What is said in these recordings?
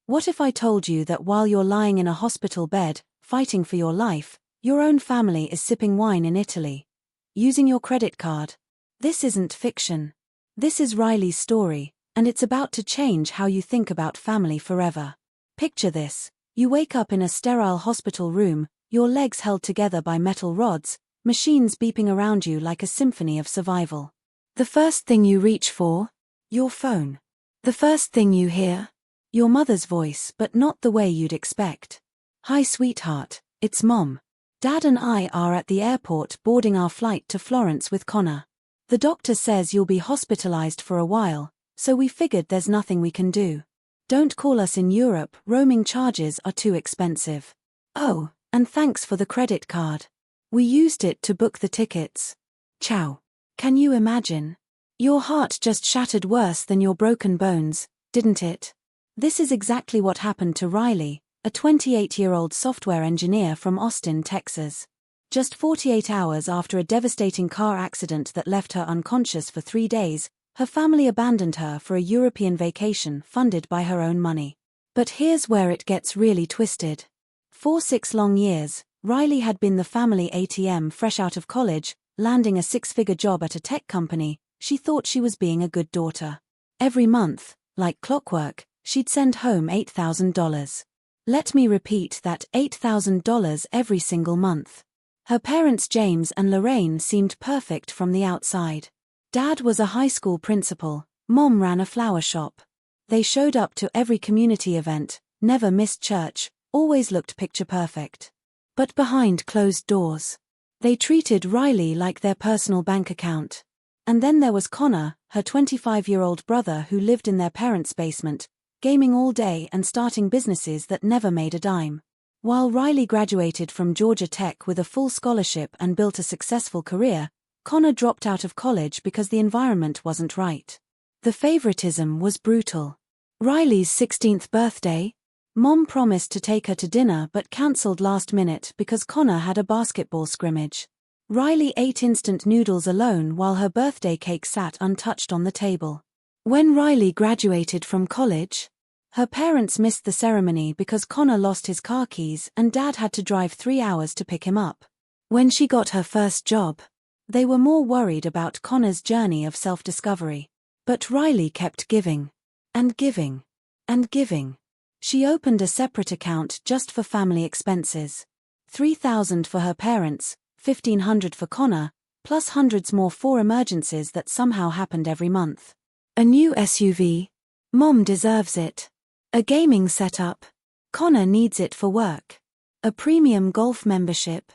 What if I told you that while you're lying in a hospital bed, fighting for your life, your own family is sipping wine in Italy, using your credit card? This isn't fiction. This is Riley's story, and it's about to change how you think about family forever. Picture this. You wake up in a sterile hospital room, your legs held together by metal rods, machines beeping around you like a symphony of survival. The first thing you reach for? Your phone. The first thing you hear? Your mother's voice, but not the way you'd expect. "Hi sweetheart, it's Mom. Dad and I are at the airport boarding our flight to Florence with Connor. The doctor says you'll be hospitalized for a while, so we figured there's nothing we can do. Don't call us in Europe, roaming charges are too expensive. Oh, and thanks for the credit card. We used it to book the tickets." Ciao. Can you imagine? Your heart just shattered worse than your broken bones, didn't it? This is exactly what happened to Riley, a 28-year-old software engineer from Austin, Texas. Just 48 hours after a devastating car accident that left her unconscious for 3 days, her family abandoned her for a European vacation funded by her own money. But here's where it gets really twisted. For 6 long years, Riley had been the family ATM fresh out of college, landing a 6-figure job at a tech company. She thought she was being a good daughter. Every month, like clockwork, she'd send home $8,000. Let me repeat that, $8,000 every single month. Her parents James and Lorraine seemed perfect from the outside. Dad was a high school principal, Mom ran a flower shop. They showed up to every community event, never missed church, always looked picture perfect. But behind closed doors, they treated Riley like their personal bank account. And then there was Connor, her 25-year-old brother who lived in their parents' basement, gaming all day and starting businesses that never made a dime. While Riley graduated from Georgia Tech with a full scholarship and built a successful career, Connor dropped out of college because the environment wasn't right. The favoritism was brutal. Riley's 16th birthday? Mom promised to take her to dinner but cancelled last minute because Connor had a basketball scrimmage. Riley ate instant noodles alone while her birthday cake sat untouched on the table. When Riley graduated from college, her parents missed the ceremony because Connor lost his car keys and Dad had to drive 3 hours to pick him up. When she got her first job, they were more worried about Connor's journey of self-discovery. But Riley kept giving. And giving. And giving. She opened a separate account just for family expenses. $3,000 for her parents, $1,500 for Connor, plus hundreds more for emergencies that somehow happened every month. A new SUV? Mom deserves it. A gaming setup? Connor needs it for work. A premium golf membership?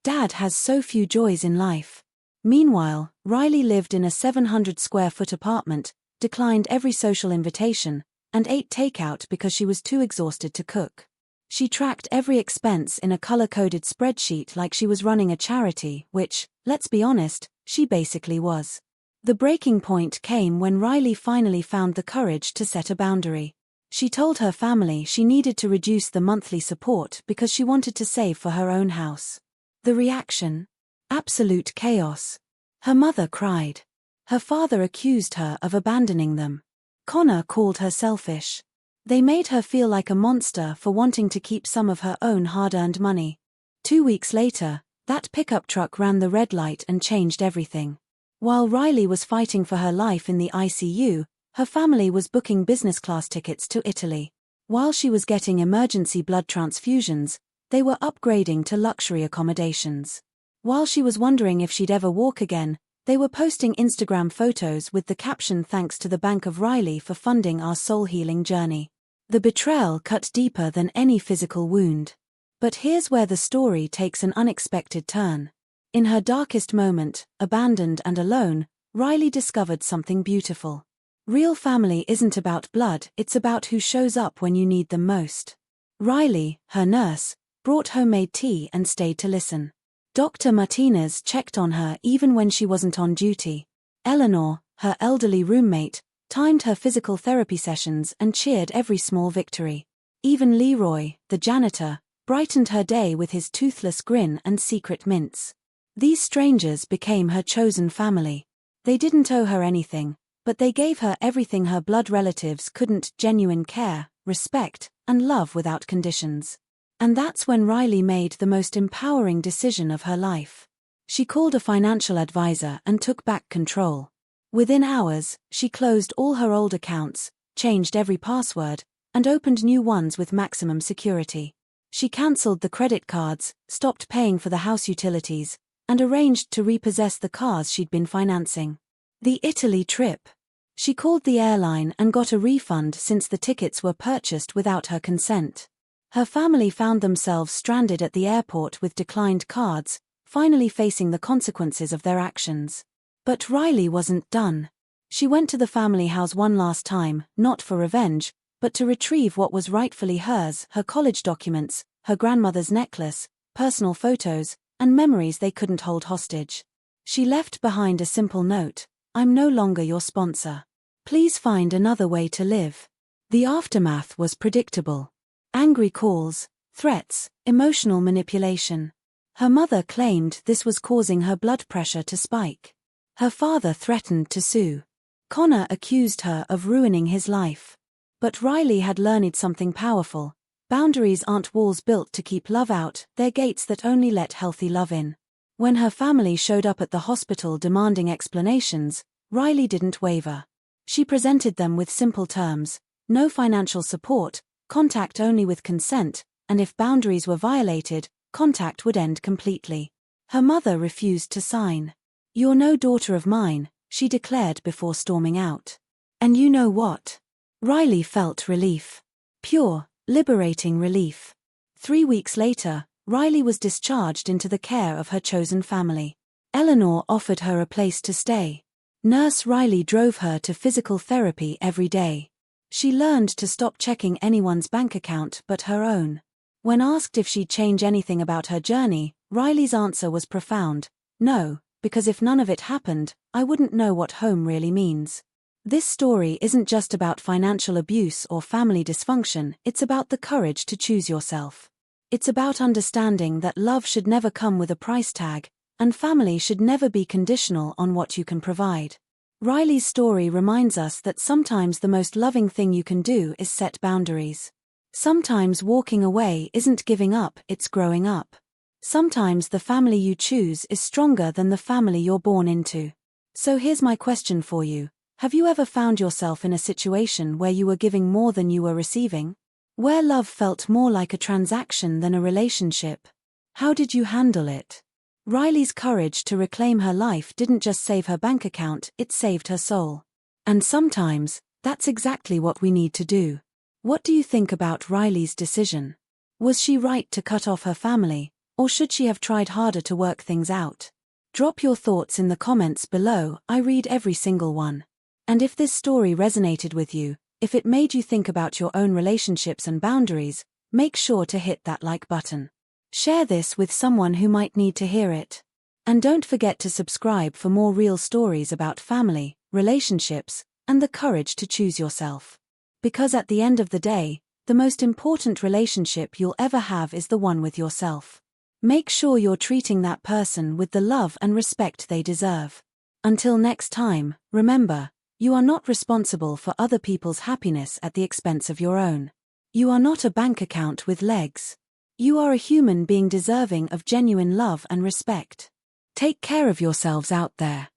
Dad has so few joys in life. Meanwhile, Riley lived in a 700-square-foot apartment, declined every social invitation, and ate takeout because she was too exhausted to cook. She tracked every expense in a color-coded spreadsheet like she was running a charity, which, let's be honest, she basically was. The breaking point came when Riley finally found the courage to set a boundary. She told her family she needed to reduce the monthly support because she wanted to save for her own house. The reaction? Absolute chaos. Her mother cried. Her father accused her of abandoning them. Connor called her selfish. They made her feel like a monster for wanting to keep some of her own hard-earned money. 2 weeks later, that pickup truck ran the red light and changed everything. While Riley was fighting for her life in the ICU, her family was booking business-class tickets to Italy. While she was getting emergency blood transfusions, they were upgrading to luxury accommodations. While she was wondering if she'd ever walk again, they were posting Instagram photos with the caption "Thanks to the Bank of Riley for funding our soul-healing journey." The betrayal cut deeper than any physical wound. But here's where the story takes an unexpected turn. In her darkest moment, abandoned and alone, Riley discovered something beautiful. Real family isn't about blood, it's about who shows up when you need them most. Riley, her nurse, brought homemade tea and stayed to listen. Dr. Martinez checked on her even when she wasn't on duty. Eleanor, her elderly roommate, timed her physical therapy sessions and cheered every small victory. Even Leroy, the janitor, brightened her day with his toothless grin and secret mints. These strangers became her chosen family. They didn't owe her anything, but they gave her everything her blood relatives couldn't: genuine care, respect, and love without conditions. And that's when Riley made the most empowering decision of her life. She called a financial advisor and took back control. Within hours, she closed all her old accounts, changed every password, and opened new ones with maximum security. She cancelled the credit cards, stopped paying for the house utilities, and arranged to repossess the cars she'd been financing. The Italy trip. She called the airline and got a refund since the tickets were purchased without her consent. Her family found themselves stranded at the airport with declined cards, finally facing the consequences of their actions. But Riley wasn't done. She went to the family house one last time, not for revenge, but to retrieve what was rightfully hers: her college documents, her grandmother's necklace, personal photos, and memories they couldn't hold hostage. She left behind a simple note: "I'm no longer your sponsor. Please find another way to live." The aftermath was predictable. Angry calls, threats, emotional manipulation. Her mother claimed this was causing her blood pressure to spike. Her father threatened to sue. Connor accused her of ruining his life. But Riley had learned something powerful. Boundaries aren't walls built to keep love out, they're gates that only let healthy love in. When her family showed up at the hospital demanding explanations, Riley didn't waver. She presented them with simple terms: no financial support, contact only with consent, and if boundaries were violated, contact would end completely. Her mother refused to sign. "You're no daughter of mine," she declared before storming out. And you know what? Riley felt relief. Pure, liberating relief. 3 weeks later, Riley was discharged into the care of her chosen family. Eleanor offered her a place to stay. Nurse Riley drove her to physical therapy every day. She learned to stop checking anyone's bank account but her own. When asked if she'd change anything about her journey, Riley's answer was profound: "No, because if none of it happened, I wouldn't know what home really means." This story isn't just about financial abuse or family dysfunction, it's about the courage to choose yourself. It's about understanding that love should never come with a price tag, and family should never be conditional on what you can provide. Riley's story reminds us that sometimes the most loving thing you can do is set boundaries. Sometimes walking away isn't giving up, it's growing up. Sometimes the family you choose is stronger than the family you're born into. So here's my question for you. Have you ever found yourself in a situation where you were giving more than you were receiving? Where love felt more like a transaction than a relationship? How did you handle it? Riley's courage to reclaim her life didn't just save her bank account, it saved her soul. And sometimes, that's exactly what we need to do. What do you think about Riley's decision? Was she right to cut off her family, or should she have tried harder to work things out? Drop your thoughts in the comments below, I read every single one. And if this story resonated with you, if it made you think about your own relationships and boundaries, make sure to hit that like button. Share this with someone who might need to hear it. And don't forget to subscribe for more real stories about family, relationships, and the courage to choose yourself. Because at the end of the day, the most important relationship you'll ever have is the one with yourself. Make sure you're treating that person with the love and respect they deserve. Until next time, remember, you are not responsible for other people's happiness at the expense of your own. You are not a bank account with legs. You are a human being deserving of genuine love and respect. Take care of yourselves out there.